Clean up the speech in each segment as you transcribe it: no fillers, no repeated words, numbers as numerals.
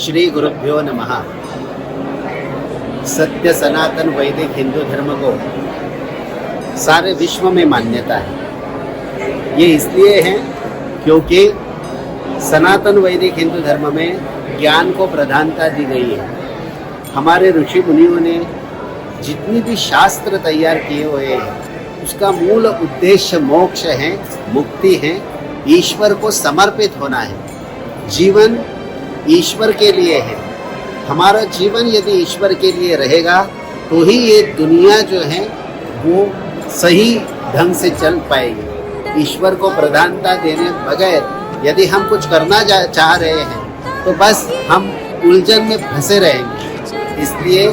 श्री गुरुभ्यो नमः। सत्य सनातन वैदिक हिंदू धर्म को सारे विश्व में मान्यता है। ये इसलिए है क्योंकि सनातन वैदिक हिंदू धर्म में ज्ञान को प्रधानता दी गई है। हमारे ऋषि मुनियों ने जितनी भी शास्त्र तैयार किए हुए हैं उसका मूल उद्देश्य मोक्ष है, मुक्ति है, ईश्वर को समर्पित होना है। जीवन ईश्वर के लिए है। हमारा जीवन यदि ईश्वर के लिए रहेगा तो ही ये दुनिया जो है वो सही ढंग से चल पाएगी। ईश्वर को प्रधानता देने बगैर यदि हम कुछ करना चाह रहे हैं तो बस हम उलझन में फंसे रहेंगे। इसलिए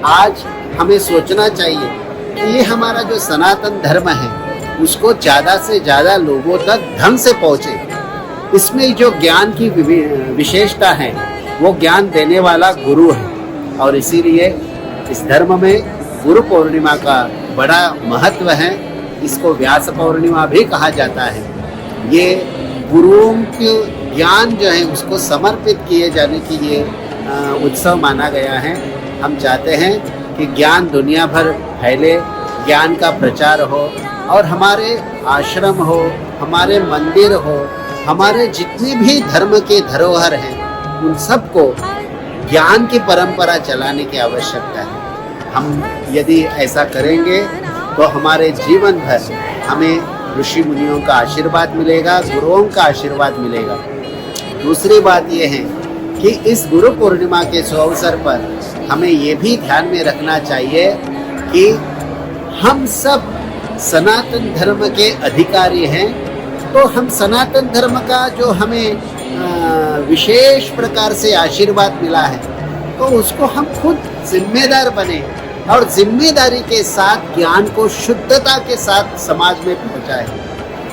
आज हमें सोचना चाहिए कि ये हमारा जो सनातन धर्म है उसको ज़्यादा से ज़्यादा लोगों तक ढंग से पहुँचे। इसमें जो ज्ञान की विशेषता है वो ज्ञान देने वाला गुरु है और इसीलिए इस धर्म में गुरु पूर्णिमा का बड़ा महत्व है। इसको व्यास पूर्णिमा भी कहा जाता है। ये गुरुओं के ज्ञान जो है उसको समर्पित किए जाने की ये उत्सव माना गया है। हम चाहते हैं कि ज्ञान दुनिया भर फैले, ज्ञान का प्रचार हो और हमारे आश्रम हो, हमारे मंदिर हो, हमारे जितने भी धर्म के धरोहर हैं उन सबको ज्ञान की परंपरा चलाने की आवश्यकता है। हम यदि ऐसा करेंगे तो हमारे जीवन भर हमें ऋषि मुनियों का आशीर्वाद मिलेगा, गुरुओं का आशीर्वाद मिलेगा। दूसरी बात यह है कि इस गुरु पूर्णिमा के अवसर पर हमें ये भी ध्यान में रखना चाहिए कि हम सब सनातन धर्म के अधिकारी हैं। तो हम सनातन धर्म का जो हमें विशेष प्रकार से आशीर्वाद मिला है तो उसको हम खुद जिम्मेदार बने और जिम्मेदारी के साथ ज्ञान को शुद्धता के साथ समाज में पहुंचाएं।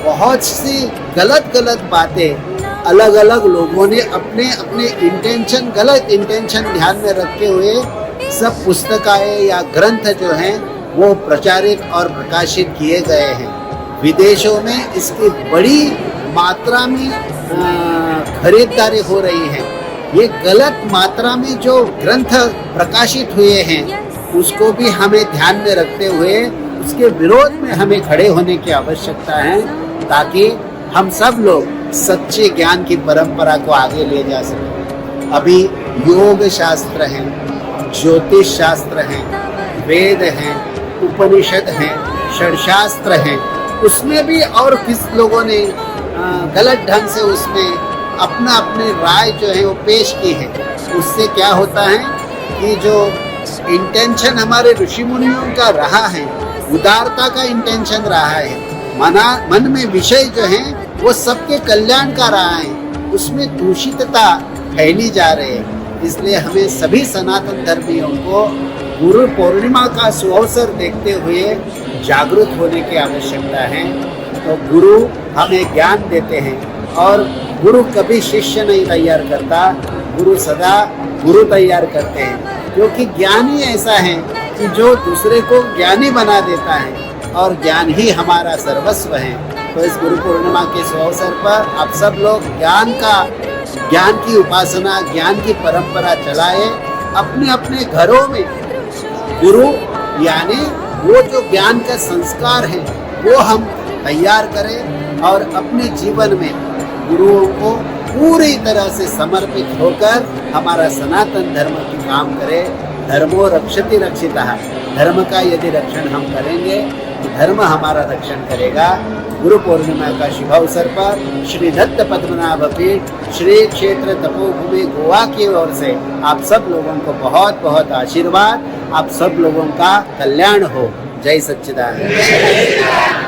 बहुत सी गलत बातें अलग अलग लोगों ने अपने गलत इंटेंशन ध्यान में रखते हुए सब पुस्तकें या ग्रंथ जो हैं वो प्रचारित और प्रकाशित किए गए हैं। विदेशों में इसकी बड़ी मात्रा में खरीदारी हो रही है। ये गलत मात्रा में जो ग्रंथ प्रकाशित हुए हैं उसको भी हमें ध्यान में रखते हुए उसके विरोध में हमें खड़े होने की आवश्यकता है ताकि हम सब लोग सच्चे ज्ञान की परंपरा को आगे ले जा सकें। अभी योग शास्त्र हैं, ज्योतिष शास्त्र हैं, वेद हैं, उपनिषद हैं, षडशास्त्र हैं, उसमें भी और किस लोगों ने गलत ढंग से उसमें अपने राय जो है वो पेश की है। उससे क्या होता है कि जो इंटेंशन हमारे ऋषि मुनियों का रहा है, उदारता का इंटेंशन रहा है, मन में विषय जो है वो सबके कल्याण का रहा है, उसमें दूषितता फैली जा रही है। इसलिए हमें सभी सनातन धर्मियों को गुरु पूर्णिमा का सुअवसर देखते हुए जागरूक होने की आवश्यकता है। तो गुरु हमें ज्ञान देते हैं और गुरु कभी शिष्य नहीं तैयार करता, गुरु सदा गुरु तैयार करते हैं। क्योंकि ज्ञान ही ऐसा है कि जो दूसरे को ज्ञानी बना देता है और ज्ञान ही हमारा सर्वस्व है। तो इस गुरु पूर्णिमा के अवसर पर आप सब लोग ज्ञान की उपासना, ज्ञान की परंपरा चलाए। अपने घरों में गुरु यानी वो जो ज्ञान का संस्कार है वो हम तैयार करें और अपने जीवन में गुरुओं को पूरी तरह से समर्पित होकर हमारा सनातन धर्म की काम करें। धर्मो रक्षति रक्षितः। धर्म का यदि रक्षण हम करेंगे तो धर्म हमारा रक्षण करेगा। गुरु पूर्णिमा का शुभ अवसर पर श्री दत्त पद्मनाभ पीठ श्री क्षेत्र तपोभूमि गोवा की ओर से आप सब लोगों को बहुत बहुत आशीर्वाद। आप सब लोगों का कल्याण हो। जय सच्चिदानंद।